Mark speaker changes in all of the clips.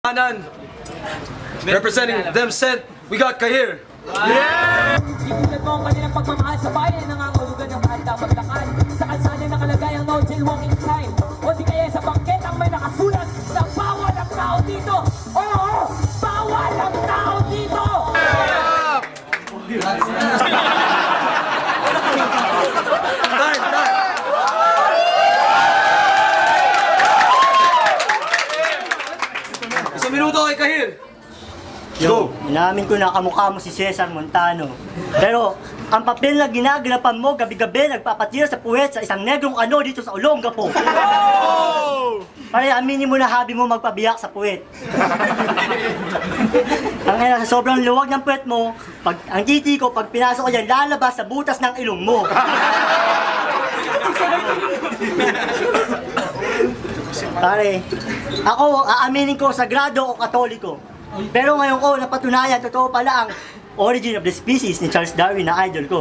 Speaker 1: Anan, representing them sent, we got Kahir.
Speaker 2: Ibulan mo ang kanilang pagmamahal sa bayan, nangangulugan ng handang maglakad. Sa kalsada nakalagay ang no jail walking sign. O di kaya sa bangket ang may nakasulat na bawal ang tao dito. Oo, bawal ang tao dito!
Speaker 1: Time. Isang minuto kay Kahir.
Speaker 3: Yo, inamin ko na kamukha mo si Cesar Montano. Pero, ang papel na ginaganapan mo gabi-gabi nagpapatira sa puwet sa isang negrong ano dito sa Olongapo. Para aminin mo na habi mo magpabiyak sa puwet. Ang ina, sa sobrang luwag ng puwet mo, ang titi ko, pag pinasok ko yan, lalabas sa butas ng ilong mo. Pare, ako, aaminin ko, sagrado o katoliko. Pero ngayon ko, napatunayan, totoo pala ang origin of the species ni Charles Darwin na idol ko.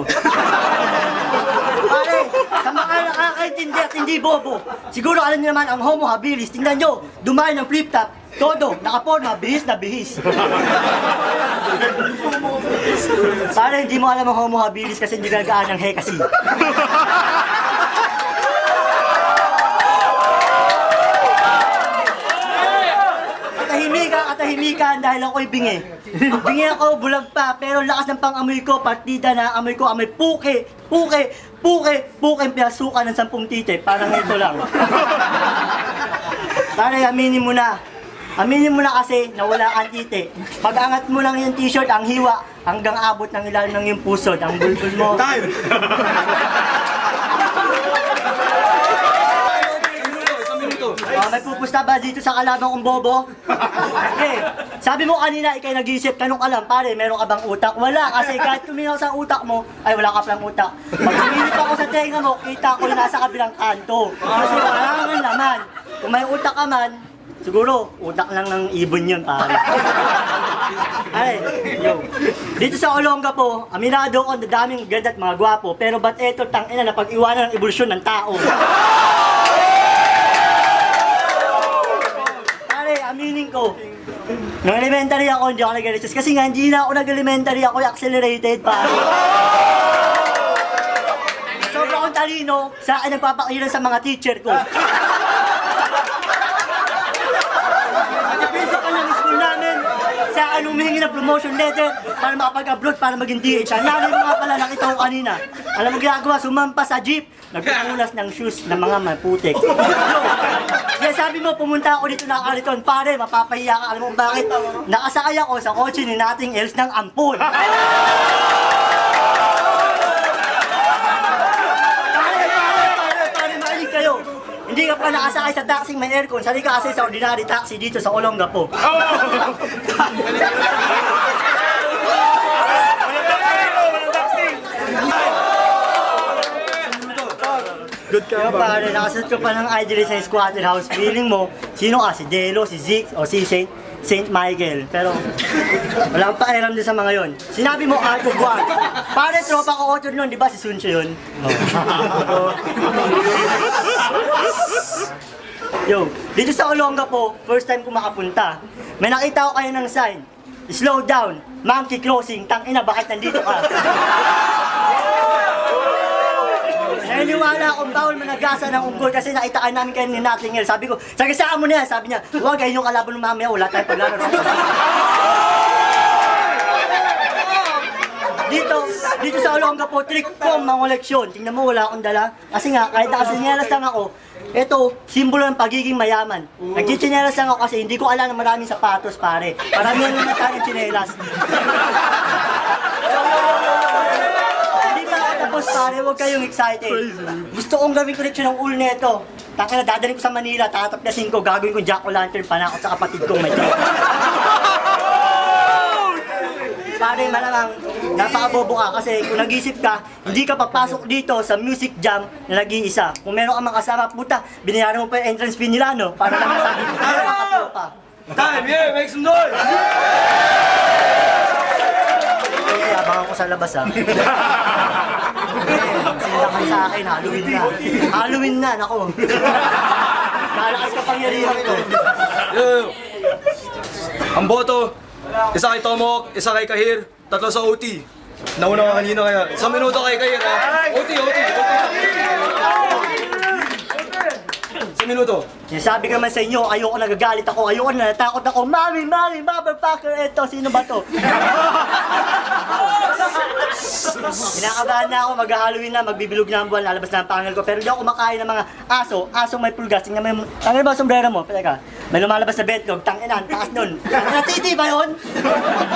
Speaker 3: Pare, sa mga nakakaintindi at hindi bobo, siguro alam niyo naman ang Homo habilis. Tingnan nyo, dumayo ng flip-top, todo, nakaporma, bihis na bihis. Pare, hindi mo alam ang Homo habilis kasi hindi gagaan ng hekasi. Katahimikan dahil ako'y bingi. Bingi ako, bulag pa, pero lakas ng pang-amoy ko, partida na amoy ko, amoy puke, ang pinasukan ng 10 tite, parang ito lang. Pare, aminin mo na. Aminin mo na kasi na wala kang tite. Pag-angat mo lang yung t-shirt, ang hiwa, hanggang abot ng ilalim ng yung pusod, ang bulbul mo.
Speaker 1: Time.
Speaker 3: May pupusta ba dito sa kalabang kong bobo? Okay. Sabi mo kanina, ikay nag-iisip, kanong alam, pare, meron ka bang utak? Wala, kasi kahit tuminaw sa utak mo, ay wala ka palang utak. Pag tumilip ako sa tenga mo, kita ko yung nasa kabilang kanto. Kasi wala kang laman. Kung may utak ka man, siguro, utak lang ng ibon yun, pare. Ay, yo. Dito sa Olongapo, aminado ko ang daming ganda at mga gwapo, pero ba't eto tangina na pag-iwanan ng evolusyon ng tao? Aminin ko, nung elementary ako, hindi ako nag-research. Kasi nga, hindi na ako nag-elementary, ako accelerated pa. Sobrang akong talino, sa akin nagpapakilan sa mga teacher ko. Principal ng school namin, sa akin humihingi ng promotion letter para makapag-abroad, para maging DH. Nanay mo nga pala, nakita ko kanina. Alam mo ginagawa, sumampa sa jeep, nagpupulas ng shoes ng mga maputik. Kaya sabi mo, pumunta ako dito na Kariton, pare, mapapahiya ka. Alam mo bakit? Nakasakay ako sa kotse ni nothing else ng ampon. Pare, makinig kayo. Hindi ka pa nakasakay sa taxi may aircon, sali ka kasi sa ordinary taxi dito sa Olongapo.
Speaker 1: Good ka
Speaker 3: ba? Pare, nakasunod ka pa ng idol sa squatter house. Feeling mo, sino ka? Si Delo, si Zeke, o si Saint Michael. Pero, wala pa alam din sa mga yon. Sinabi mo, Art of War. Pare, tropa ko author nun, di ba si Sun Tzu yun? Yo, dito sa Olongapo, first time ko makapunta. May nakita ko kayo ng sign. Slow down, monkey crossing, tangina, bakit nandito ka? Naniniwala akong bawal managasa ng unggoy kasi nakitaan namin kayo ni nothing else. Sabi ko, sagisaan mo na yan. Sabi niya, huwag kayo yung kalaban ng mamaya, wala tayong paglaro. Dito sa Olongapo, trick ko mga leksyon. Tingnan mo, wala akong dala. Kasi nga, kahit nakasinyalas lang ako, ito, simbolo ng pagiging mayaman. Nagchichinelas lang ako kasi hindi ko alam na maraming sapatos, pare. Paramihan naman tayo ng chinelas. Tapos pare, huwag kayong excited. Gusto kong gawin koleksyon ng ulo nito. Taka na, dadalhin ko sa Manila, tataplasin ko, gagawin ko Jack-o'-lantern, panakot sa kapatid kong may joke. Pare, malamang, napakabobo ka kasi kung nag-isip ka, hindi ka papasok dito sa music jam na nag-iisa. Kung meron ka mga kasama, puta, binayaran mo pa yung entrance fee nila, no? Para lang nasabi ko, pero makatropa.
Speaker 1: Time, yeah, make some noise!
Speaker 3: Okay, abangan ko sa labas, ha? Sindakan sa akin, Halloween na. Halloween na, nako. Nalakas ka pangyarihan ko.
Speaker 1: Yo. Ang boto, isa kay Tomok, isa kay Kahir, tatlo sa OT. Nauna ka kanina kaya. Isang minuto kay Kahir ha. OT. Isang minuto.
Speaker 3: Sabi ko naman sa inyo, ayoko nagagalit ako, ayoko na natakot ako. Mami, motherfucker, eto, sino ba to? Kinakabahan na ako, mag-Halloween na, magbibilog na ang buwan, lalabas na ang pangal ko. Pero di ako kumakain ng mga asong may pulgas. Tingnan mo yung, tangin ba ang sombrero mo? Teka, may lumalabas na betlog, tangin taas nun. Natiti ba yun?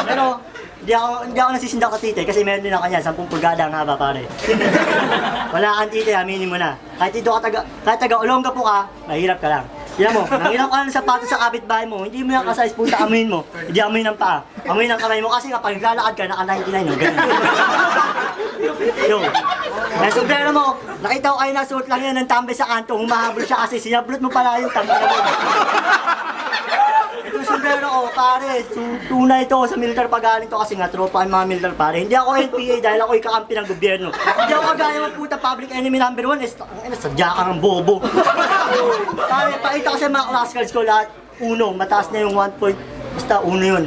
Speaker 3: Pero, hindi ako nasisindak ka tite kasi meron din ako niyan, 10 pulgada ang haba pare. Wala kang tite, aminin mo na. Kahit taga Olonga po ka, mahirap ka lang. Yan mo, nangilang ka ng sapatos sa kapitbahay mo, hindi mo yan ka-size punta, amuin mo. Hindi amuin ng paa. Amuin ng kamay mo kasi kapag naglalakad ka, naka-99 no, ganun. Yo, may sombrero mo, nakita ko kayo na suot lang yan ng tambay sa kanto, humahabol siya kasi sinablot mo pala yung tambay mo. Ito sombrero ko, pare, tunay ito sa militar pagaling to kasi nga tropa ang mga militar pare. Hindi ako NPA dahil ako ikakampi ng gobyerno. Hindi ako kagaya ng puta public enemy number 1 sadya ka ng bobo. Pare, pakita ko sa mga classicals ko lahat, uno, mataas na yung 1 point, basta uno yun.